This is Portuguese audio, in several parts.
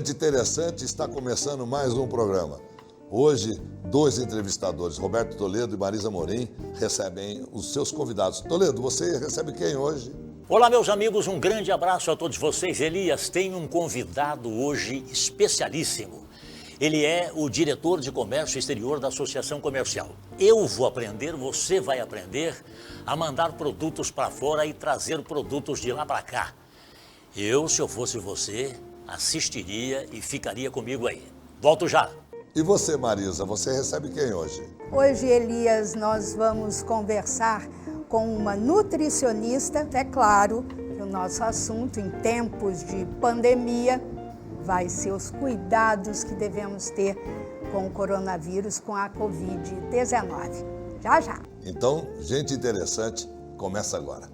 Gente interessante, está começando mais um programa. Hoje, dois entrevistadores, Roberto Toledo e Marisa Morim, recebem os seus convidados. Toledo, você recebe quem hoje? Olá, meus amigos, um grande abraço a todos vocês. Elias tem um convidado hoje especialíssimo. Ele é o diretor de comércio exterior da Associação Comercial. Eu vou aprender, você vai aprender a mandar produtos para fora e trazer produtos de lá para cá. Eu, se eu fosse você, assistiria e ficaria comigo aí. Volto já. E você, Marisa, você recebe quem hoje? Hoje, Elias, nós vamos conversar com uma nutricionista. É claro que o nosso assunto em tempos de pandemia vai ser os cuidados que devemos ter com o coronavírus, com a Covid-19. Já, já. Então, gente interessante, começa agora.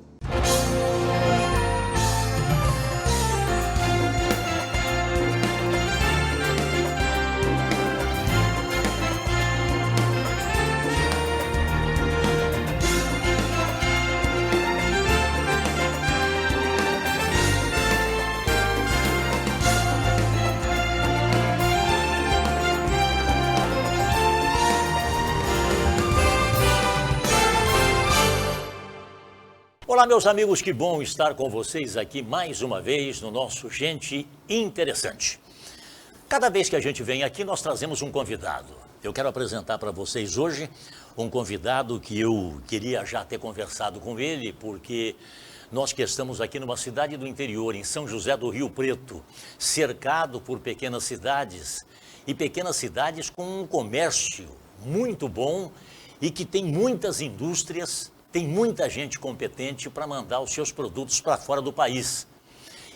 Olá, meus amigos, que bom estar com vocês aqui mais uma vez no nosso Gente Interessante. Cada vez que a gente vem aqui, nós trazemos um convidado. Eu quero apresentar para vocês hoje um convidado que eu queria já ter conversado com ele, porque nós que estamos aqui numa cidade do interior, em São José do Rio Preto, cercado por pequenas cidades, e pequenas cidades com um comércio muito bom e que tem muitas indústrias. Tem muita gente competente para mandar os seus produtos para fora do país.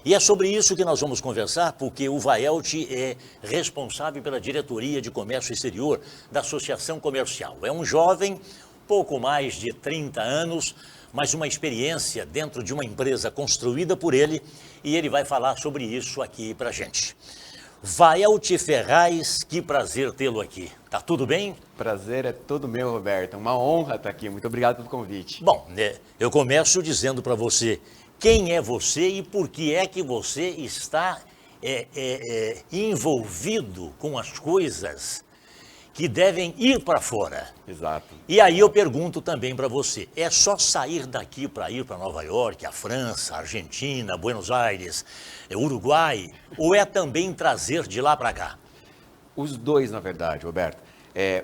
E é sobre isso que nós vamos conversar, porque o Vaelt é responsável pela diretoria de comércio exterior da Associação Comercial. É um jovem, pouco mais de 30 anos, mas uma experiência dentro de uma empresa construída por ele, e ele vai falar sobre isso aqui para a gente. Vaelt Ferraz, que prazer tê-lo aqui. Tá tudo bem? Prazer é todo meu, Roberto. Uma honra estar aqui. Muito obrigado pelo convite. Bom, eu começo dizendo para você quem é você e por que é que você está envolvido com as coisas que devem ir para fora. Exato. E aí eu pergunto também para você, é só sair daqui para ir para Nova York, a França, a Argentina, Buenos Aires, Uruguai, ou é também trazer de lá para cá? Os dois, na verdade, Roberto.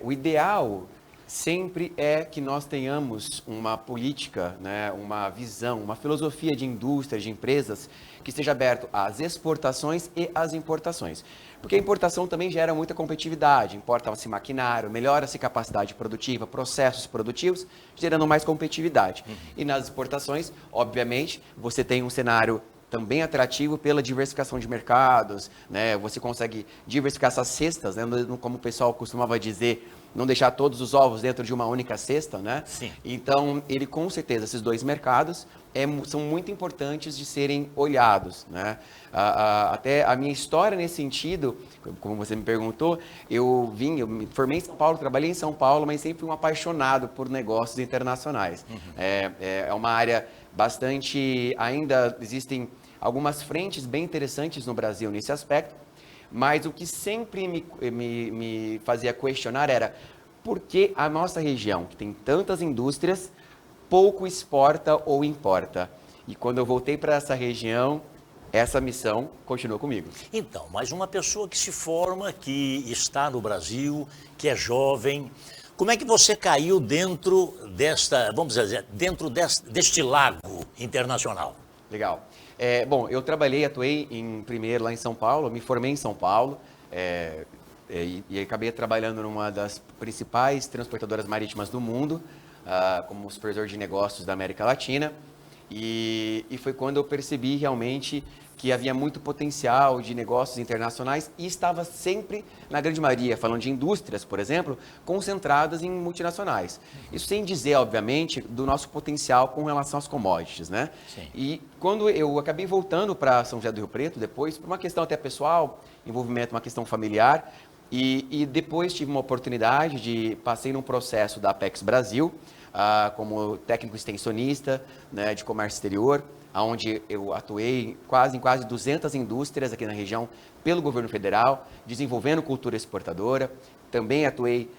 O ideal sempre é que nós tenhamos uma política, né, uma visão, uma filosofia de indústria, de empresas que esteja aberto às exportações e às importações. Porque a importação também gera muita competitividade, importa-se maquinário, melhora-se capacidade produtiva, processos produtivos, gerando mais competitividade. E nas exportações, obviamente, você tem um cenário também atrativo pela diversificação de mercados, né? Você consegue diversificar essas cestas, né? Como o pessoal costumava dizer, não deixar todos os ovos dentro de uma única cesta, né? Sim. Então, ele com certeza, esses dois mercados são muito importantes de serem olhados, né? Até a minha história nesse sentido, como você me perguntou, eu me formei em São Paulo, trabalhei em São Paulo, mas sempre fui um apaixonado por negócios internacionais. É uma área bastante, ainda existem algumas frentes bem interessantes no Brasil nesse aspecto, mas o que sempre me fazia questionar era por que a nossa região, que tem tantas indústrias, pouco exporta ou importa. E quando eu voltei para essa região, essa missão continuou comigo. Então, mas uma pessoa que se forma, que está no Brasil, que é jovem, como é que você caiu dentro deste lago internacional? Legal. Bom, eu atuei primeiro lá em São Paulo, me formei em São Paulo e acabei trabalhando numa das principais transportadoras marítimas do mundo, como supervisor de negócios da América Latina. E foi quando eu percebi realmente que havia muito potencial de negócios internacionais e estava sempre, na grande maioria, falando de indústrias, por exemplo, concentradas em multinacionais. Isso sem dizer, obviamente, do nosso potencial com relação às commodities, né? Sim. E quando eu acabei voltando para São José do Rio Preto, depois, por uma questão até pessoal, envolvimento, uma questão familiar, e depois tive uma oportunidade passei num processo da Apex Brasil, como técnico extensionista, né, de comércio exterior, onde eu atuei em quase 200 indústrias aqui na região pelo governo federal, desenvolvendo cultura exportadora. Também atuei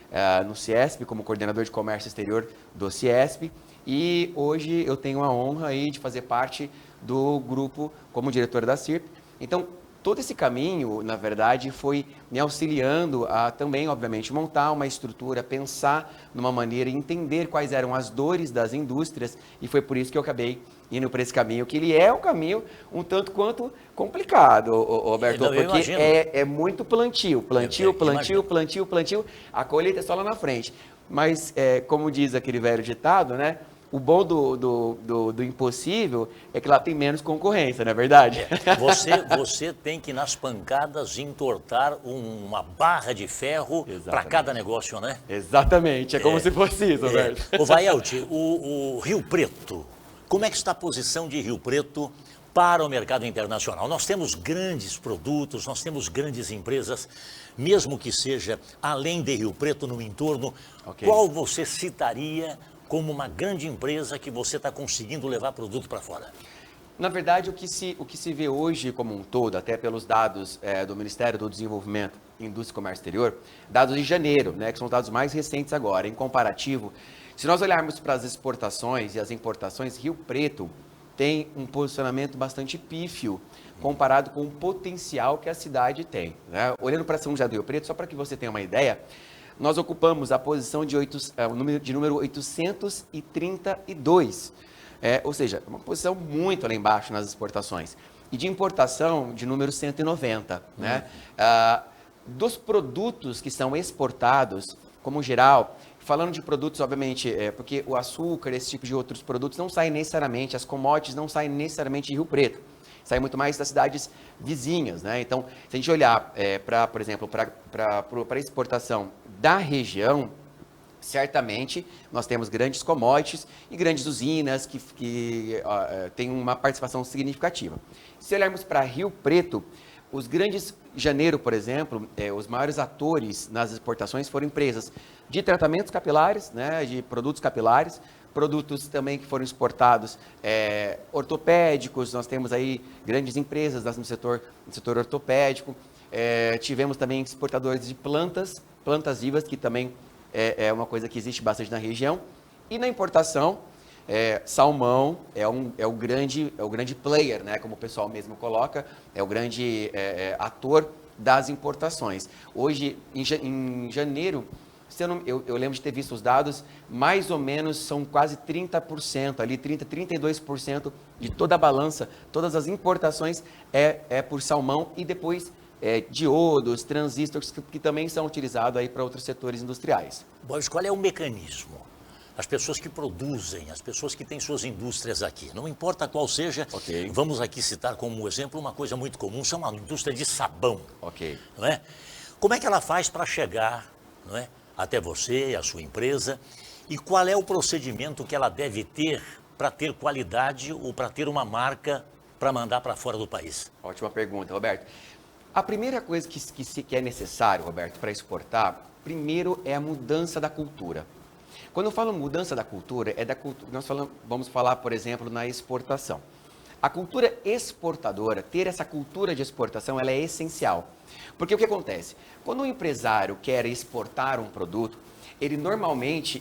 no CIESP como coordenador de comércio exterior do CIESP e hoje eu tenho a honra aí de fazer parte do grupo como diretor da CIRP. Então, todo esse caminho, na verdade, foi me auxiliando a também, obviamente, montar uma estrutura, pensar numa maneira, entender quais eram as dores das indústrias e foi por isso que eu acabei indo para esse caminho, que ele é um caminho um tanto quanto complicado, Roberto, porque é muito plantio, a colheita é só lá na frente. Mas, como diz aquele velho ditado, né? O bom do impossível é que lá tem menos concorrência, não é verdade? Você tem que, nas pancadas, entortar uma barra de ferro para cada negócio, né? Exatamente, é como se fosse isso, Roberto. O Vaielti, o Rio Preto, como é que está a posição de Rio Preto para o mercado internacional? Nós temos grandes produtos, nós temos grandes empresas, mesmo que seja além de Rio Preto, no entorno. Okay. Qual você citaria como uma grande empresa que você está conseguindo levar produto para fora? Na verdade, o que se vê hoje como um todo, até pelos dados do Ministério do Desenvolvimento, Indústria e Comércio Exterior, dados de janeiro, né, que são os dados mais recentes agora, em comparativo, se nós olharmos para as exportações e as importações, Rio Preto tem um posicionamento bastante pífio comparado com o potencial que a cidade tem, né? Olhando para São José do Rio Preto, só para que você tenha uma ideia, nós ocupamos a posição de número 832, ou seja, uma posição muito lá embaixo nas exportações. E de importação, de número 190. Né? Dos produtos que são exportados, como geral, falando de produtos, obviamente, porque o açúcar, esse tipo de outros produtos não saem necessariamente, as commodities não saem necessariamente de Rio Preto. Sai muito mais das cidades vizinhas, né? Então, se a gente olhar, por exemplo, para a exportação da região, certamente nós temos grandes commodities e grandes usinas que têm uma participação significativa. Se olharmos para Rio Preto, os grandes, janeiro, por exemplo, os maiores atores nas exportações foram empresas de tratamentos capilares, né, de produtos capilares, produtos também que foram exportados ortopédicos, nós temos aí grandes empresas no setor ortopédico, tivemos também exportadores de plantas vivas, que também é uma coisa que existe bastante na região, e na importação, salmão é o grande player, né, como o pessoal mesmo coloca, é o grande ator das importações. Hoje, em janeiro, eu lembro de ter visto os dados, mais ou menos são quase 30%, ali 32% de toda a balança, todas as importações é por salmão e depois diodos, transistores que também são utilizados aí para outros setores industriais. Boris, qual é o mecanismo? As pessoas que produzem, as pessoas que têm suas indústrias aqui, não importa qual seja, vamos aqui citar como exemplo uma coisa muito comum, são uma indústria de sabão. Não é? Como é que ela faz para chegar, não é, até você, a sua empresa, e qual é o procedimento que ela deve ter para ter qualidade ou para ter uma marca para mandar para fora do país? Ótima pergunta, Roberto. A primeira coisa que é necessário, Roberto, para exportar, primeiro é a mudança da cultura. Quando eu falo mudança da cultura, vamos falar, por exemplo, na exportação. A cultura exportadora, ter essa cultura de exportação, ela é essencial. Porque o que acontece? Quando um empresário quer exportar um produto, ele normalmente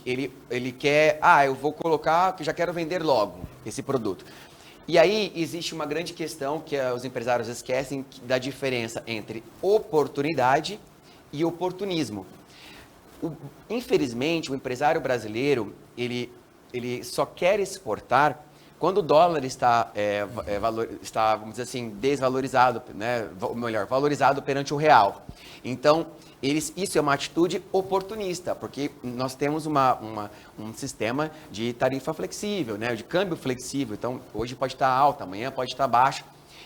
quer, eu vou colocar, que já quero vender logo esse produto. E aí existe uma grande questão que os empresários esquecem da diferença entre oportunidade e oportunismo. Infelizmente, o empresário brasileiro, ele só quer exportar quando o dólar está, vamos dizer assim, desvalorizado, né? Ou melhor, valorizado perante o real. Então, isso é uma atitude oportunista, porque nós temos um sistema de tarifa flexível, né? De câmbio flexível. Então, hoje pode estar alta, amanhã pode estar baixa.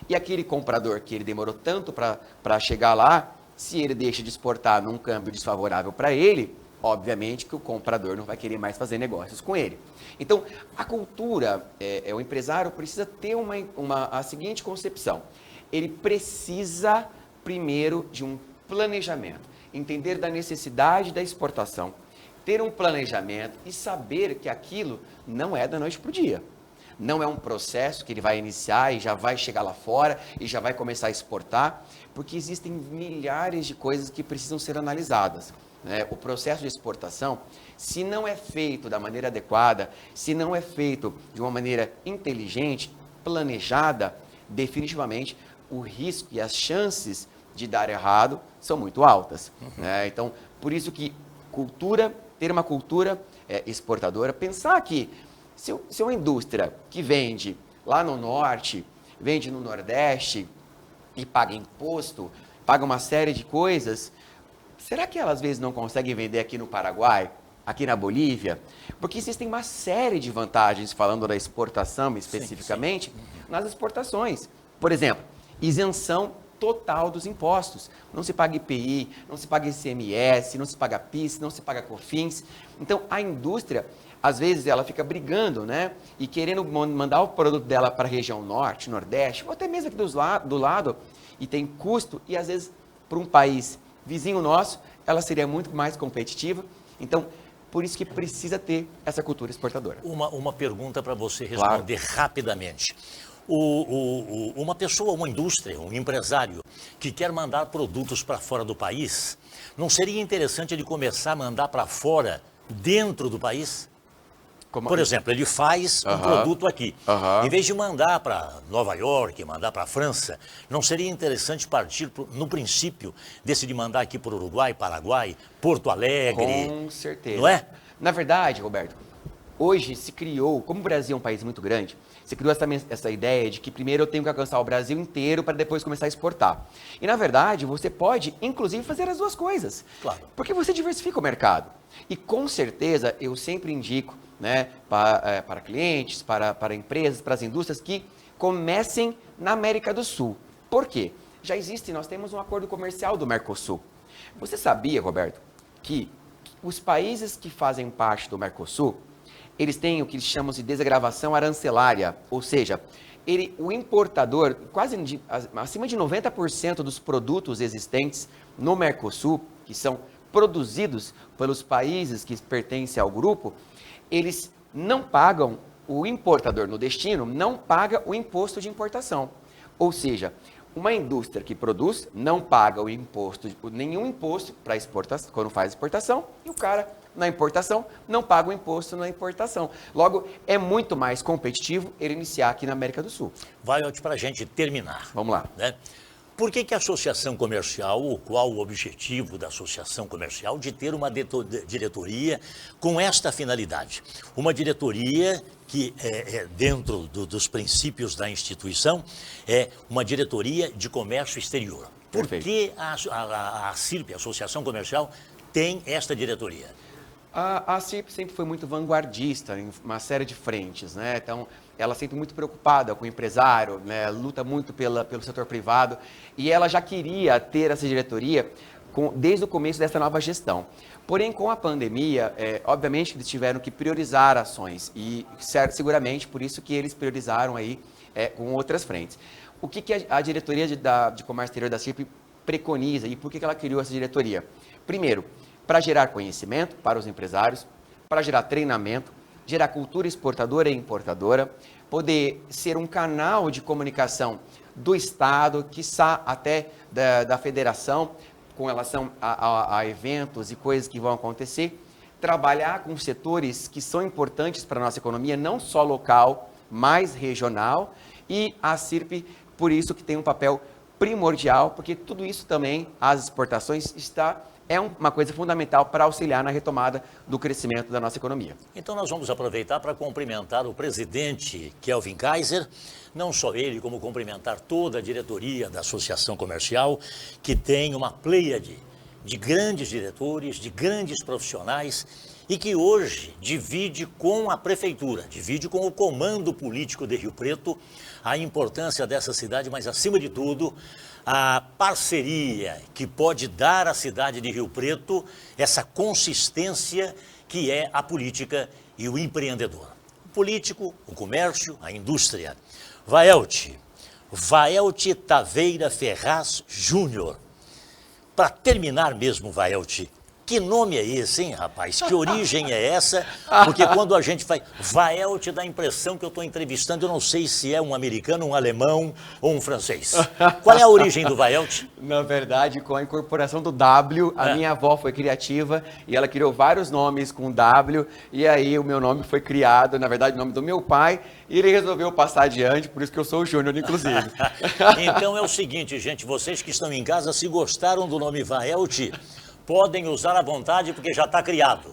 E aquele comprador que ele demorou tanto para chegar lá, se ele deixa de exportar num câmbio desfavorável para ele, obviamente que o comprador não vai querer mais fazer negócios com ele. Então, a cultura, o empresário precisa ter a seguinte concepção. Ele precisa, primeiro, de um planejamento. Entender da necessidade da exportação, ter um planejamento e saber que aquilo não é da noite para o dia. não é um processo que ele vai iniciar e já vai chegar lá fora e já vai começar a exportar, porque existem milhares de coisas que precisam ser analisadas. Né? O processo de exportação, se não é feito da maneira adequada, se não é feito de uma maneira inteligente, planejada, definitivamente o risco e as chances de dar errado são muito altas. Né? Então, por isso que ter uma cultura exportadora, pensar que se uma indústria que vende lá no norte, vende no nordeste e paga imposto, paga uma série de coisas, será que elas às vezes não conseguem vender aqui no Paraguai, aqui na Bolívia? Porque existem uma série de vantagens, falando da exportação especificamente, nas exportações. Por exemplo, isenção total dos impostos. Não se paga IPI, não se paga ICMS, não se paga PIS, não se paga COFINS. Então, a indústria, às vezes, ela fica brigando, né? E querendo mandar o produto dela para a região norte, nordeste, ou até mesmo aqui do lado, e tem custo, e às vezes, para um país vizinho nosso, ela seria muito mais competitiva. Então, por isso que precisa ter essa cultura exportadora. Uma pergunta para você responder rapidamente. Uma pessoa, uma indústria, um empresário que quer mandar produtos para fora do país, não seria interessante ele começar a mandar para fora dentro do país? Por exemplo, ele faz um produto aqui. Em vez de mandar para Nova York, mandar para a França, não seria interessante partir, no princípio, decidir mandar aqui para o Uruguai, Paraguai, Porto Alegre? Com certeza. Não é? Na verdade, Roberto, hoje se criou, como o Brasil é um país muito grande, se criou essa ideia de que primeiro eu tenho que alcançar o Brasil inteiro para depois começar a exportar. E, na verdade, você pode, inclusive, fazer as duas coisas. Claro. Porque você diversifica o mercado. E, com certeza, eu sempre indico, né, para clientes, para empresas, para as indústrias, que comecem na América do Sul. Por quê? Nós temos um acordo comercial do Mercosul. Você sabia, Roberto, que os países que fazem parte do Mercosul, eles têm o que eles chamam de desagravação arancelária, ou seja, o importador, acima de 90% dos produtos existentes no Mercosul, que são produzidos pelos países que pertencem ao grupo, eles não pagam, o importador no destino não paga o imposto de importação. Ou seja, uma indústria que produz não paga nenhum imposto para exportação, quando faz exportação, e o cara na importação não paga o imposto na importação. Logo, é muito mais competitivo ele iniciar aqui na América do Sul. Vai, para a gente terminar. Vamos lá. Né? Por que a associação comercial, qual o objetivo da associação comercial de ter uma diretoria com esta finalidade? Uma diretoria que, dentro dos princípios da instituição, é uma diretoria de comércio exterior. Por que a ACIRP, a Associação Comercial, tem esta diretoria? A ACIRP sempre foi muito vanguardista em uma série de frentes, né? Então, ela sempre muito preocupada com o empresário, né? Luta muito pelo setor privado, e ela já queria ter essa diretoria desde o começo dessa nova gestão. Porém, com a pandemia, obviamente eles tiveram que priorizar ações, e seguramente por isso que eles priorizaram aí com outras frentes. O que a diretoria de comércio exterior da ACIRP preconiza e por que ela criou essa diretoria? Primeiro, para gerar conhecimento para os empresários, para gerar treinamento, gerar cultura exportadora e importadora, poder ser um canal de comunicação do Estado, quiçá até da federação, com relação a eventos e coisas que vão acontecer, trabalhar com setores que são importantes para a nossa economia, não só local, mas regional, e a ACIRP, por isso que tem um papel primordial, porque tudo isso também, as exportações, é uma coisa fundamental para auxiliar na retomada do crescimento da nossa economia. Então nós vamos aproveitar para cumprimentar o presidente Kelvin Kaiser, não só ele, como cumprimentar toda a diretoria da Associação Comercial, que tem uma pleiade de grandes diretores, de grandes profissionais, e que hoje divide com a prefeitura, divide com o comando político de Rio Preto a importância dessa cidade, mas acima de tudo, a parceria que pode dar à cidade de Rio Preto essa consistência que é a política e o empreendedor. O político, o comércio, a indústria. Vaelti Taveira Ferraz Júnior. Para terminar mesmo, Vaelti, Que nome é esse, hein, rapaz? Que origem é essa? Porque quando a gente faz... Vaelt dá a impressão que eu estou entrevistando, eu não sei se é um americano, um alemão ou um francês. Qual é a origem do Vaelt? Na verdade, com a incorporação do W, a minha avó foi criativa e ela criou vários nomes com W, e aí o meu nome foi criado, na verdade, o nome do meu pai, e ele resolveu passar adiante, por isso que eu sou o Júnior, inclusive. Então é o seguinte, gente, vocês que estão em casa, se gostaram do nome Vaelt, podem usar à vontade, porque já está criado.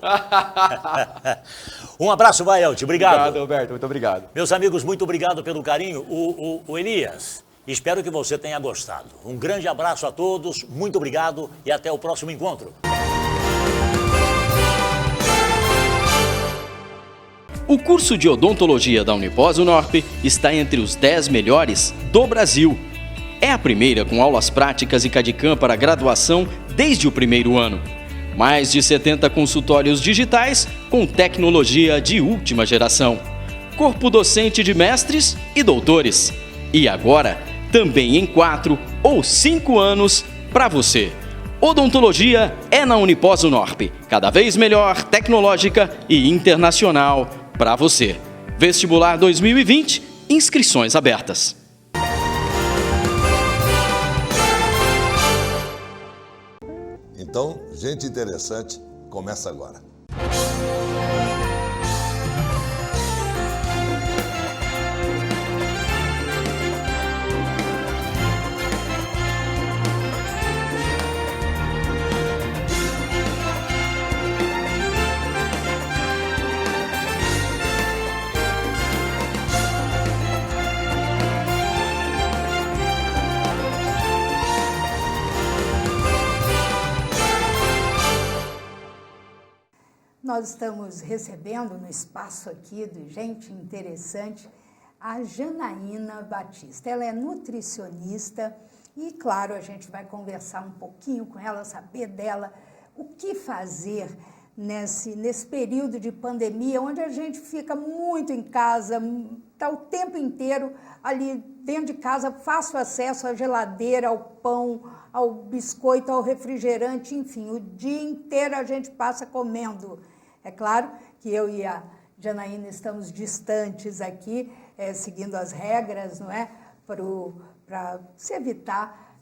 Um abraço, Vaelt. Obrigado. Obrigado, Roberto. Muito obrigado. Meus amigos, muito obrigado pelo carinho. O Elias, espero que você tenha gostado. Um grande abraço a todos, muito obrigado e até o próximo encontro. O curso de odontologia da Unipós-Unorp está entre os 10 melhores do Brasil. É a primeira com aulas práticas e CAD/CAM para graduação desde o primeiro ano. Mais de 70 consultórios digitais com tecnologia de última geração. Corpo docente de mestres e doutores. E agora, também em 4 ou 5 anos para você. Odontologia é na Unipós-Unorp. Cada vez melhor, tecnológica e internacional para você. Vestibular 2020, inscrições abertas. Então, gente interessante, começa agora. Nós estamos recebendo no espaço aqui do Gente Interessante a Janaína Batista. Ela é nutricionista e, claro, a gente vai conversar um pouquinho com ela, saber dela o que fazer nesse período de pandemia, onde a gente fica muito em casa, está o tempo inteiro ali dentro de casa, fácil acesso à geladeira, ao pão, ao biscoito, ao refrigerante, enfim, o dia inteiro a gente passa comendo. É claro que eu e a Janaína estamos distantes aqui, seguindo as regras, não é? Para se evitar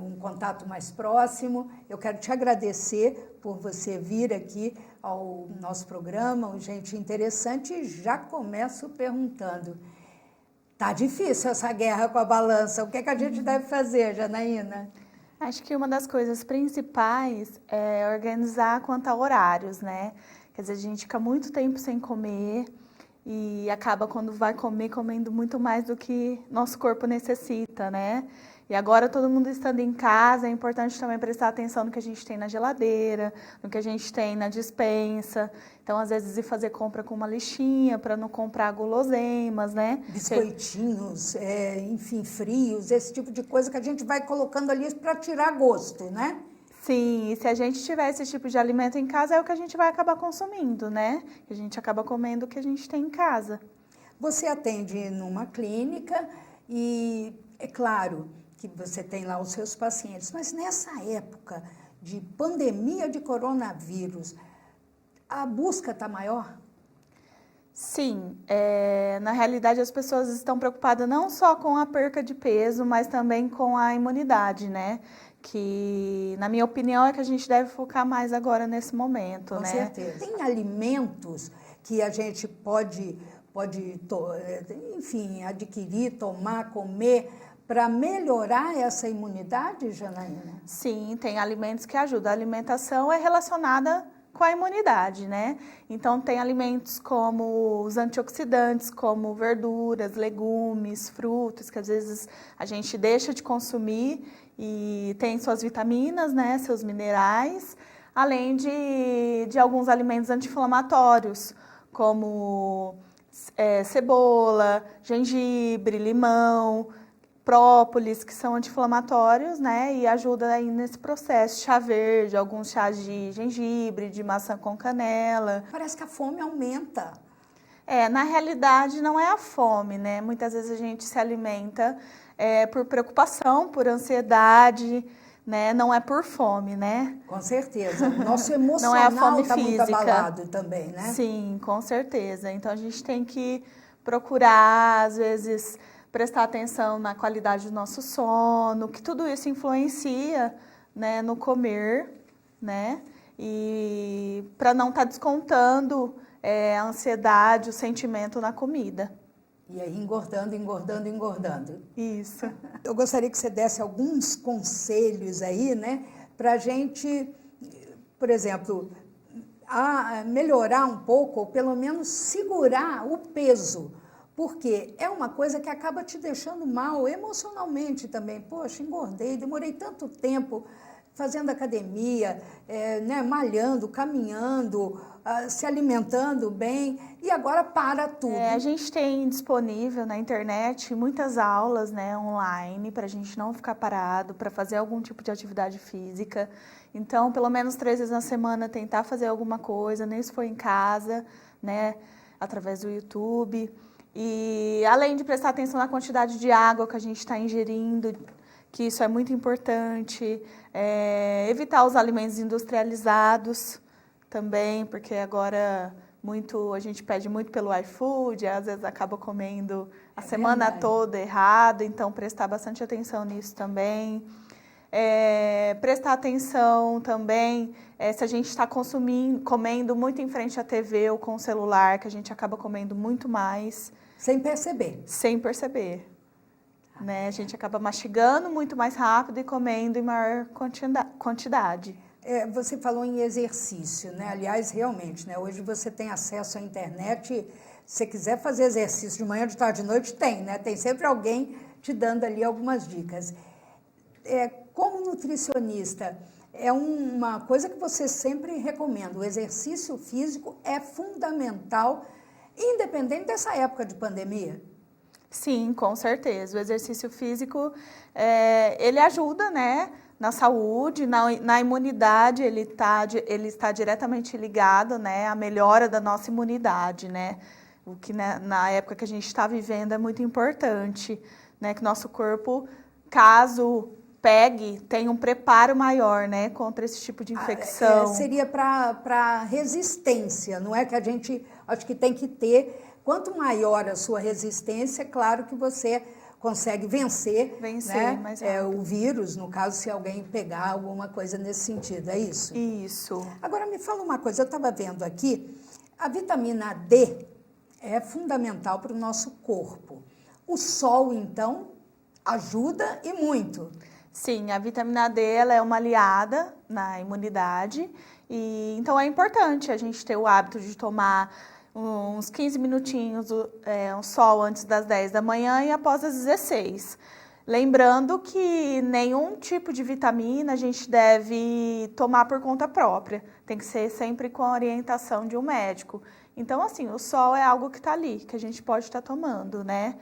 um contato mais próximo. Eu quero te agradecer por você vir aqui ao nosso programa, o Gente Interessante, e já começo perguntando. Tá difícil essa guerra com a balança. O que é que a gente deve fazer, Janaína? Acho que uma das coisas principais é organizar quanto a horários, né? Quer dizer, a gente fica muito tempo sem comer e acaba, quando vai comer, comendo muito mais do que nosso corpo necessita, né? E agora, todo mundo estando em casa, é importante também prestar atenção no que a gente tem na geladeira, no que a gente tem na despensa. Então, às vezes, ir fazer compra com uma listinha para não comprar guloseimas, né? Biscoitinhos, enfim, frios, esse tipo de coisa que a gente vai colocando ali para tirar gosto, né? Sim, e se a gente tiver esse tipo de alimento em casa, é o que a gente vai acabar consumindo, né? A gente acaba comendo o que a gente tem em casa. Você atende numa clínica e, é claro, que você tem lá os seus pacientes, mas nessa época de pandemia de coronavírus, a busca está maior? Sim, na realidade as pessoas estão preocupadas não só com a perca de peso, mas também com a imunidade, né? Que, na minha opinião, é que a gente deve focar mais agora nesse momento, né? Com certeza. Tem alimentos que a gente pode enfim, adquirir, tomar, comer, para melhorar essa imunidade, Janaína? Sim, tem alimentos que ajudam. A alimentação é relacionada com a imunidade, né? Então, tem alimentos como os antioxidantes, como verduras, legumes, frutos, que às vezes a gente deixa de consumir e tem suas vitaminas, né? Seus minerais, além de alguns alimentos anti-inflamatórios, como cebola, gengibre, limão, própolis, que são anti-inflamatórios, né, e ajuda aí nesse processo. Chá verde, alguns chás de gengibre, de maçã com canela. Parece que a fome aumenta. Na realidade não é a fome, né? Muitas vezes a gente se alimenta por preocupação, por ansiedade, né? Não é por fome, né? Com certeza. O nosso Não é a emocional fome está muito física. abalado também, né? Sim, com certeza. Então a gente tem que procurar, às vezes, prestar atenção na qualidade do nosso sono, que tudo isso influencia, né, no comer, né? E para não estar descontando a ansiedade, o sentimento na comida. E aí engordando, engordando, engordando. Isso. Eu gostaria que você desse alguns conselhos aí, né, para a gente, por exemplo, melhorar um pouco, ou pelo menos segurar o peso, porque é uma coisa que acaba te deixando mal emocionalmente também. Poxa, engordei, demorei tanto tempo fazendo academia, né, malhando, caminhando, se alimentando bem, e agora para tudo. A gente tem disponível na internet muitas aulas, né, online, para a gente não ficar parado, para fazer algum tipo de atividade física. Então, pelo menos 3 vezes na semana, tentar fazer alguma coisa, nem se for em casa, né, através do YouTube. E além de prestar atenção na quantidade de água que a gente está ingerindo, que isso é muito importante, evitar os alimentos industrializados também, porque agora a gente pede muito pelo iFood, às vezes acaba comendo a semana toda errado, então prestar bastante atenção nisso também. Prestar atenção também se a gente está comendo muito em frente à TV ou com o celular, que a gente acaba comendo muito mais. Sem perceber. Sem perceber. Né? A gente acaba mastigando muito mais rápido e comendo em maior quantidade. Você falou em exercício, né? Aliás, realmente, né? Hoje você tem acesso à internet. Se você quiser fazer exercício de manhã, de tarde, de noite, tem, né? Tem sempre alguém te dando ali algumas dicas. Como nutricionista, é uma coisa que você sempre recomenda. O exercício físico é fundamental, independente dessa época de pandemia. Sim, com certeza. O exercício físico, ele ajuda, né, na saúde, na imunidade, ele está diretamente ligado, né, à melhora da nossa imunidade, né? O que, né, na época que a gente está vivendo é muito importante, né, que nosso corpo, caso tenha um preparo maior, né, contra esse tipo de infecção. Seria para resistência, não é que a gente, acho que tem que ter. Quanto maior a sua resistência, claro que você consegue vencer né, mais rápido. O vírus, no caso, se alguém pegar alguma coisa nesse sentido, é isso? Isso. Agora, me fala uma coisa, eu estava vendo aqui, a vitamina D é fundamental para o nosso corpo. O sol, então, ajuda e muito. Sim, a vitamina D ela é uma aliada na imunidade, e então é importante a gente ter o hábito de tomar uns 15 minutinhos um sol antes das 10 da manhã e após as 16. Lembrando que nenhum tipo de vitamina a gente deve tomar por conta própria. Tem que ser sempre com a orientação de um médico. Então, assim, o sol é algo que está ali, que a gente pode estar tomando, né?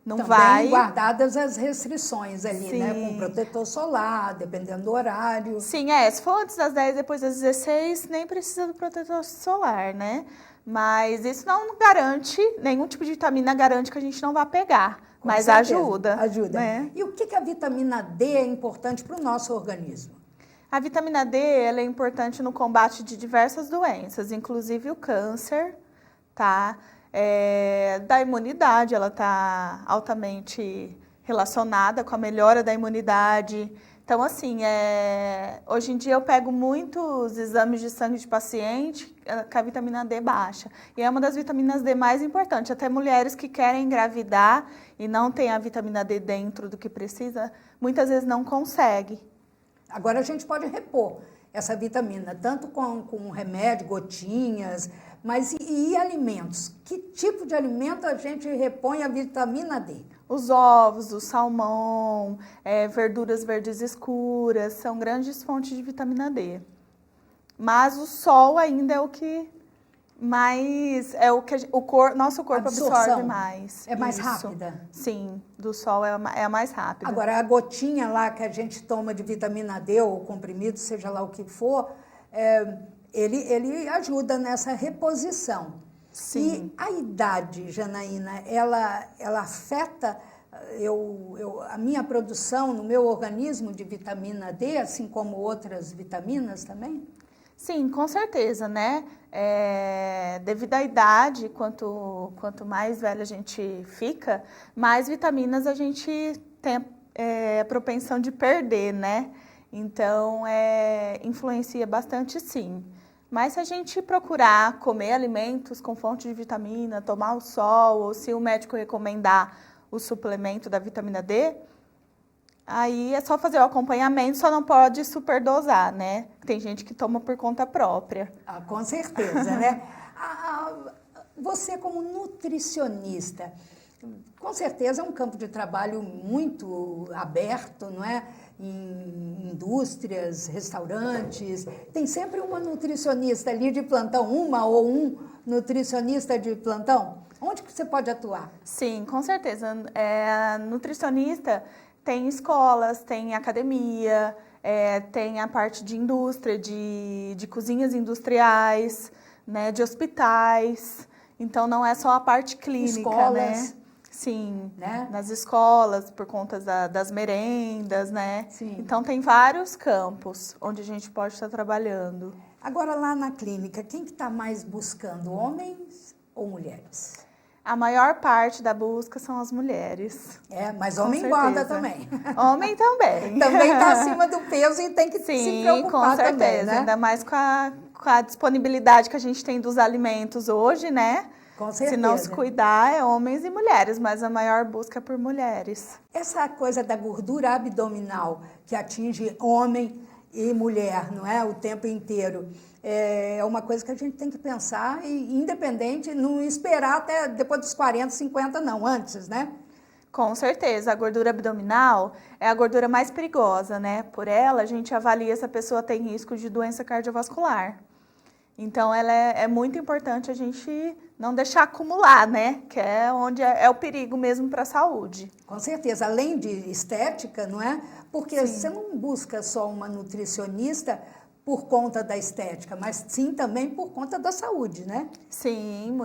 Não também vai... guardadas as restrições ali, Sim. né? Com protetor solar, dependendo do horário. Sim, se for antes das 10, depois das 16, nem precisa do protetor solar, né? Mas isso não garante, nenhum tipo de vitamina garante que a gente não vá pegar, mas certeza, ajuda. Ajuda. Né? E o que a vitamina D é importante para o nosso organismo? A vitamina D ela é importante no combate de diversas doenças, inclusive o câncer, tá? Da imunidade, ela está altamente relacionada com a melhora da imunidade. Então, assim, hoje em dia eu pego muitos exames de sangue de paciente com a vitamina D baixa. E é uma das vitaminas D mais importantes. Até mulheres que querem engravidar e não têm a vitamina D dentro do que precisa, muitas vezes não conseguem. Agora a gente pode repor essa vitamina, tanto com remédio, gotinhas, mas e alimentos? Que tipo de alimento a gente repõe a vitamina D? Os ovos, o salmão, verduras verdes escuras, são grandes fontes de vitamina D. Mas o sol ainda é o que mais, nosso corpo absorve mais. É mais Isso. rápida? Sim, do sol é a mais rápida. Agora, a gotinha lá que a gente toma de vitamina D ou comprimido, seja lá o que for, ele ajuda nessa reposição. Sim. E a idade, Janaína, ela afeta a minha produção no meu organismo de vitamina D, assim como outras vitaminas também? Sim, com certeza, né? Devido à idade, quanto mais velha a gente fica, mais vitaminas a gente tem a propensão de perder, né? Então, influencia bastante, sim. Mas se a gente procurar comer alimentos com fonte de vitamina, tomar o sol, ou se o médico recomendar o suplemento da vitamina D, aí é só fazer o acompanhamento, só não pode superdosar, né? Tem gente que toma por conta própria. Ah, com certeza, né? Você como nutricionista, com certeza é um campo de trabalho muito aberto, não é? Em indústrias, restaurantes, tem sempre uma nutricionista ali de plantão, uma ou um nutricionista de plantão. Onde que você pode atuar? Sim, com certeza. Nutricionista tem escolas, tem academia, tem a parte de indústria, de cozinhas industriais, né, de hospitais. Então, não é só a parte clínica, escolas, né? Sim, né? Nas escolas, por conta das merendas, né? Sim. Então, tem vários campos onde a gente pode estar trabalhando. Agora, lá na clínica, quem que está mais buscando, homens ou mulheres? A maior parte da busca são as mulheres. Mas Com homem certeza. engorda também. Homem também. Também está acima do peso e tem que se Sim, preocupar com certeza. também, né? Ainda mais com a disponibilidade que a gente tem dos alimentos hoje, né? Com certeza. Se não se cuidar, é homens e mulheres, mas a maior busca é por mulheres. Essa coisa da gordura abdominal que atinge homem e mulher, não é? O tempo inteiro. É uma coisa que a gente tem que pensar, e independente, não esperar até depois dos 40, 50, não, antes, né? Com certeza, a gordura abdominal é a gordura mais perigosa, né? Por ela, a gente avalia se a pessoa tem risco de doença cardiovascular. Então, ela é muito importante a gente não deixar acumular, né? Que é onde é o perigo mesmo para a saúde. Com certeza, além de estética, não é? Porque Sim. você não busca só uma nutricionista por conta da estética, mas sim também por conta da saúde, né? Sim,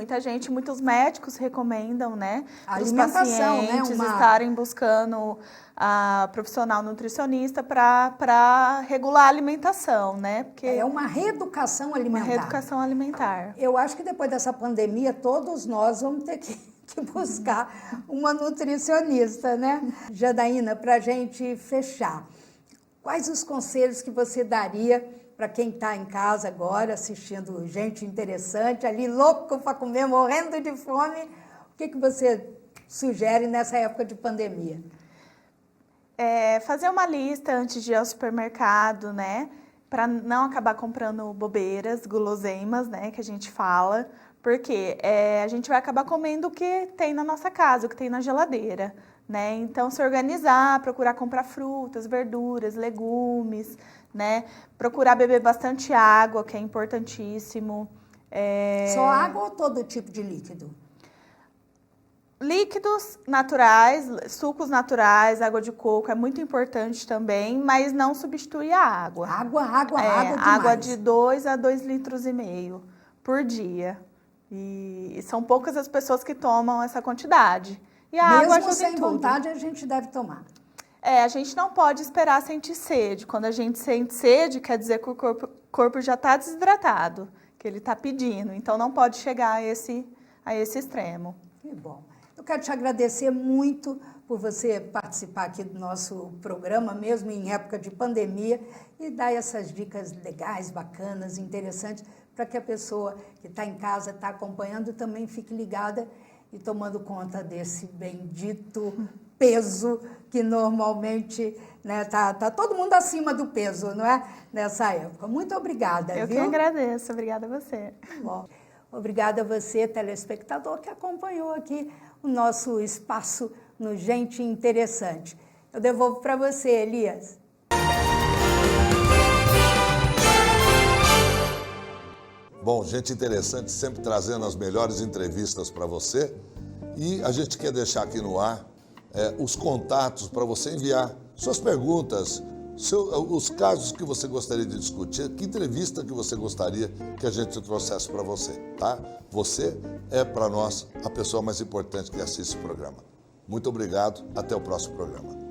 muitos médicos recomendam, né? A Os alimentação, né? pacientes estarem buscando a profissional nutricionista para regular a alimentação, né? Porque É uma reeducação alimentar. uma reeducação alimentar. Eu acho que depois dessa pandemia, todos nós vamos ter que buscar uma nutricionista, né? Janaína, para a gente fechar, quais os conselhos que você daria para quem está em casa agora, assistindo gente interessante, ali louco para comer, morrendo de fome? O que você sugere nessa época de pandemia? Fazer uma lista antes de ir ao supermercado, né? Para não acabar comprando bobeiras, guloseimas, né? Que a gente fala. Porque a gente vai acabar comendo o que tem na nossa casa, o que tem na geladeira, né? Então, se organizar, procurar comprar frutas, verduras, legumes, né? Procurar beber bastante água, que é importantíssimo. Só água ou todo tipo de líquido? Líquidos naturais, sucos naturais, água de coco é muito importante também, mas não substitui a água. Água demais. Água de 2 a 2,5 litros por dia. E são poucas as pessoas que tomam essa quantidade. E a água Mesmo ajuda sem em tudo. vontade, a gente deve tomar. A gente não pode esperar sentir sede. Quando a gente sente sede, quer dizer que o corpo já está desidratado, que ele está pedindo. Então, não pode chegar a esse extremo. Que bom. Eu quero te agradecer muito por você participar aqui do nosso programa, mesmo em época de pandemia, e dar essas dicas legais, bacanas, interessantes, para que a pessoa que está em casa, está acompanhando, também fique ligada e tomando conta desse bendito peso que normalmente, né, tá todo mundo acima do peso, não é? Nessa época. Muito obrigada, Eu viu? que agradeço. Obrigada a você. Bom, obrigada a você, telespectador, que acompanhou aqui o nosso espaço no Gente Interessante. Eu devolvo para você, Elias. Bom, Gente Interessante, sempre trazendo as melhores entrevistas para você. E a gente quer deixar aqui no ar os contatos para você enviar suas perguntas, os casos que você gostaria de discutir, que entrevista que você gostaria que a gente trouxesse para você, tá? Você é, para nós, a pessoa mais importante que assiste o programa. Muito obrigado, até o próximo programa.